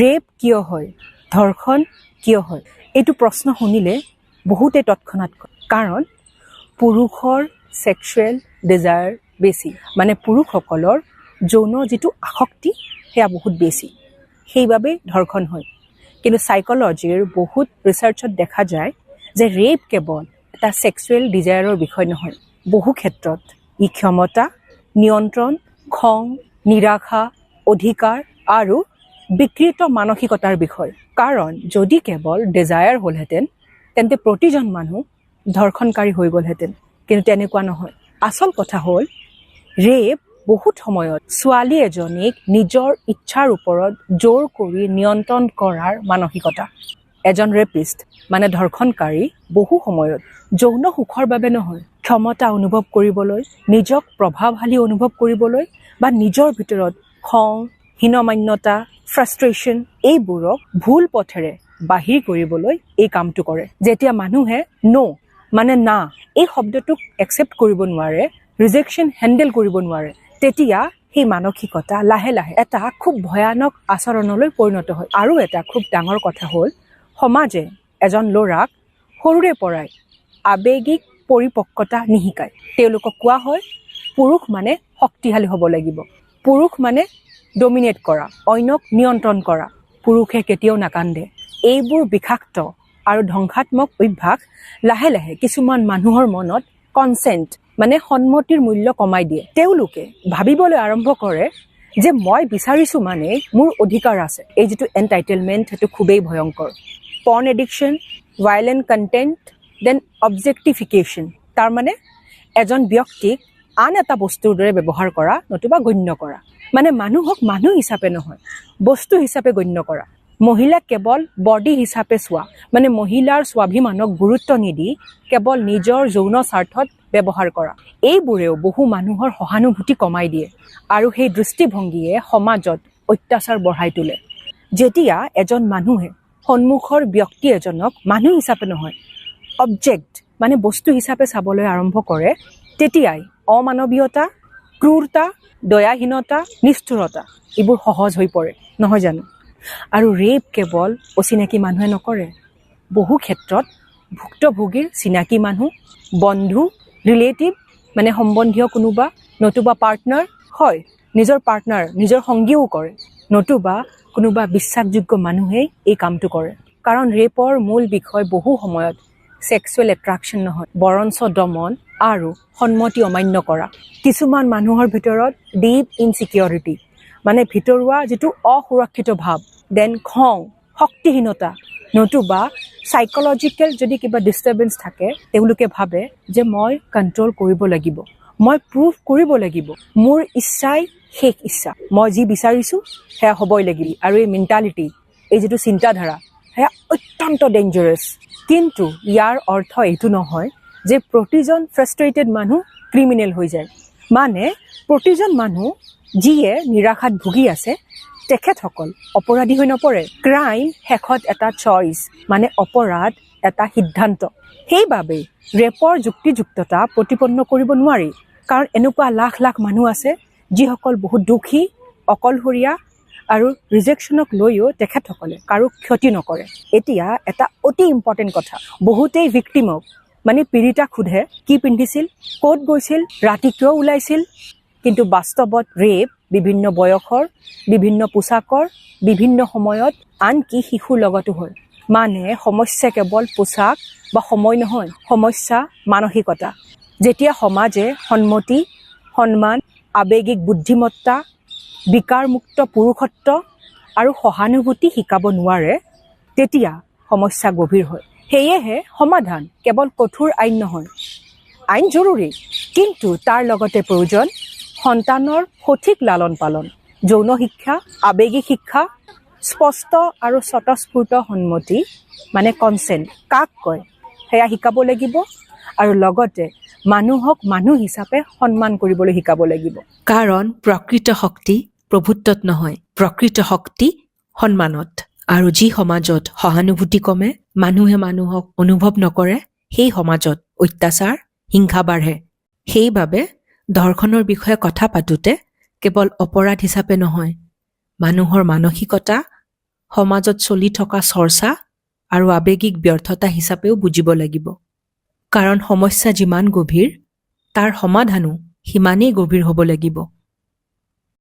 Rap কিয় হয়, ধৰ্ষণ কিয় হয়, এইটো প্ৰশ্ন শুনিলে বহুতে তৎক্ষণাৎ কয় কাৰণ পুৰুষৰ ছেক্সুৱেল ডিজায়াৰ বেছি, মানে পুৰুষসকলৰ যৌন যিটো আসক্তি সেয়া বহুত বেছি, সেইবাবে ধৰ্ষণ হয়। কিন্তু সাইকোলজিৰ বহুত ৰিচাৰ্চত দেখা যায় যে ৰেপ কেৱল এটা ছেক্সুৱেল ডিজায়াৰৰ বিষয় নহয়, বহু ক্ষেত্ৰত ই ক্ষমতা, নিয়ন্ত্ৰণ, খং, নিৰাশা, অধিকাৰ আৰু বিকৃত মানসিকতাৰ বিষয়। কাৰণ যদি কেৱল ডিজায়াৰ হ'লহেঁতেন তেন্তে প্ৰতিজন মানুহ ধৰ্ষণকাৰী হৈ গ'লহেঁতেন, কিন্তু তেনেকুৱা নহয়। আচল কথা হ'ল ৰেপ বহুত সময়ত ছোৱালী এজনীক নিজৰ ইচ্ছাৰ ওপৰত জোৰ কৰি নিয়ন্ত্ৰণ কৰাৰ মানসিকতা। এজন ৰেপিষ্ট মানে ধৰ্ষণকাৰী বহু সময়ত যৌন সুখৰ বাবে নহয়, ক্ষমতা অনুভৱ কৰিবলৈ, নিজক প্ৰভাৱশালী অনুভৱ কৰিবলৈ বা নিজৰ ভিতৰত খং, হীনমান্যতা, ফ্ৰাষ্ট্ৰেশ্যন এইবোৰক ভুল পথেৰে বাহিৰ কৰিবলৈ এই কামটো কৰে। যেতিয়া মানুহে মানে না এই শব্দটোক একচেপ্ট কৰিব নোৱাৰে, ৰিজেকশ্যন হেণ্ডেল কৰিব নোৱাৰে, তেতিয়া সেই মানসিকতা লাহে লাহে এটা খুব ভয়ানক আচৰণলৈ পৰিণত হয়। আৰু এটা খুব ডাঙৰ কথা হ'ল সমাজে এজন ল'ৰাক সৰুৰে পৰাই আৱেগিক পৰিপক্কতা নিশিকায়। তেওঁলোকক কোৱা হয় পুৰুষ মানে শক্তিশালী হ'ব লাগিব, পুৰুষ মানে ডমিনেট কৰা, অন্যক নিয়ন্ত্ৰণ কৰা, পুৰুষে কেতিয়াও নাকান্দে। এইবোৰ বিষাক্ত আৰু ধ্বংসাত্মক অভ্যাস লাহে লাহে কিছুমান মানুহৰ মনত কনচেণ্ট মানে সন্মতিৰ মূল্য কমাই দিয়ে। তেওঁলোকে ভাবিবলৈ আৰম্ভ কৰে যে মই বিচাৰিছোঁ মানে মোৰ অধিকাৰ আছে। এই যিটো এনটাইটেলমেণ্ট সেইটো খুবেই ভয়ংকৰ। Porn addiction, violent content, then objectification, তাৰমানে এজন ব্যক্তিক আন এটা বস্তুৰ দৰে ব্যৱহাৰ কৰা নতুবা গণ্য কৰা, মানে মানুহক মানুহ হিচাপে নহয় বস্তু হিচাপে গণ্য কৰা। মহিলাক কেৱল বডি হিচাপে চোৱা, মানে মহিলাৰ স্বাভিমানক গুৰুত্ব নিদি কেৱল নিজৰ যৌন স্বাৰ্থত ব্যৱহাৰ কৰা। এইবোৰেও বহু মানুহৰ সহানুভূতি কমাই দিয়ে আৰু সেই দৃষ্টিভংগীয়ে সমাজত অত্যাচাৰ বঢ়াই তোলে। যেতিয়া এজন মানুহে সন্মুখৰ ব্যক্তি এজনক মানুহ হিচাপে নহয় অবজেক্ট মানে বস্তু হিচাপে চাবলৈ আৰম্ভ কৰে, তেতিয়াই অমানৱীয়তা, ক্ৰূৰতা, দয়াহীনতা, নিষ্ঠুৰতা এইবোৰ সহজ হৈ পৰে, নহয় জানো? আৰু ৰেপ কেৱল অচিনাকি মানুহে নকৰে, বহু ক্ষেত্ৰত ভুক্তভোগীৰ চিনাকি মানুহ, বন্ধু, ৰিলেটিভ মানে সম্বন্ধীয় কোনোবা, নতুবা পাৰ্টনাৰ, হয় নিজৰ পাৰ্টনাৰ নিজৰ সংগীও কৰে, নতুবা কোনোবা বিশ্বাসযোগ্য মানুহেই এই কামটো কৰে। কাৰণ ৰেপৰ মূল বিষয় বহু সময়ত ছেক্সুৱেল এট্ৰাকশ্যন নহয়, বৰঞ্চ দমন আৰু সন্মতি অমান্য কৰা। কিছুমান মানুহৰ ভিতৰত ডিপ ইনচিকিউৰিটি মানে ভিতৰুৱা যিটো অসুৰক্ষিত ভাৱ, দেন খং, শক্তিহীনতা, নতুবা চাইকলজিকেল যদি কিবা ডিষ্টাৰ্বেঞ্চ থাকে, তেওঁলোকে ভাবে যে মই কণ্ট্ৰল কৰিব লাগিব, মই প্ৰুভ কৰিব লাগিব, মোৰ ইচ্ছাই শেষ ইচ্ছা, মই যি বিচাৰিছোঁ সেয়া হ'বই লাগিব। আৰু এই মেণ্টেলিটি, এই যিটো চিন্তাধাৰা সেয়া অত্যন্ত ডেঞ্জাৰাছ। কিন্তু ইয়াৰ অৰ্থ এইটো নহয় যে প্ৰতিজন ফ্ৰাষ্ট্ৰেটেড মানুহ ক্ৰিমিনেল হৈ যায়, মানে প্ৰতিজন মানুহ যিয়ে নিৰাশাত ভুগি আছে তেখেতসকল অপৰাধী হৈ নপৰে। ক্ৰাইম শেষত এটা চইচ, মানে অপৰাধ এটা সিদ্ধান্ত। সেইবাবে ৰেপৰ যুক্তিযুক্ততা প্ৰতিপন্ন কৰিব নোৱাৰি, কাৰণ এনেকুৱা লাখ লাখ মানুহ আছে যিসকল বহুত দুখী, অকলশৰীয়া আৰু ৰিজেকশ্যনক লৈও তেখেতসকলে কাৰো ক্ষতি নকৰে। এতিয়া এটা অতি ইম্পৰ্টেণ্ট কথা, বহুতেই ভিক্টিমক মানে পীড়িতাক সোধে কি পিন্ধিছিল, ক'ত গৈছিল, ৰাতি কিয় ওলাইছিল, কিন্তু বাস্তৱত ৰেপ বিভিন্ন বয়সৰ, বিভিন্ন পোছাকৰ, বিভিন্ন সময়ত, আনকি শিশুৰ লগতো হয়। মানে সমস্যা কেৱল পোছাক বা সময় নহয়, সমস্যা মানসিকতা। যেতিয়া সমাজে সন্মতি, সন্মান, আৱেগিক বুদ্ধিমত্তা, বিকাৰমুক্ত পুৰুষত্ব আৰু সহানুভূতি শিকাব নোৱাৰে, তেতিয়া সমস্যা গভীৰ হয়। সেয়েহে সমাধান কেৱল কঠোৰ আইন নহয়, আইন জৰুৰী, কিন্তু তাৰ লগতে প্ৰয়োজন সন্তানৰ সঠিক লালন পালন, যৌন শিক্ষা, আৱেগিক শিক্ষা, স্পষ্ট আৰু স্বতঃস্ফূৰ্ত সন্মতি মানে কনচেণ্ট কাক কয় সেয়া শিকাব লাগিব, আৰু লগতে মানুহক মানুহ হিচাপে সন্মান কৰিবলৈ শিকাব লাগিব। কাৰণ প্ৰকৃত শক্তি প্ৰভুত্বত নহয়, প্ৰকৃত শক্তি সন্মানত। আৰু যি সমাজত সহানুভূতি কমে, মানুহে মানুহক অনুভৱ নকৰে, সেই সমাজত অত্যাচাৰ, হিংসা বাঢ়ে। সেইবাবে ধৰ্ষণৰ বিষয়ে কথা পাতোতে কেৱল অপৰাধ হিচাপে নহয়, মানুহৰ মানসিকতা, সমাজত চলি থকা চৰ্চা আৰু আৱেগিক ব্যৰ্থতা হিচাপেও বুজিব লাগিব। কাৰণ সমস্যা যিমান গভীৰ, তাৰ সমাধানো সিমানেই গভীৰ হ'ব লাগিব।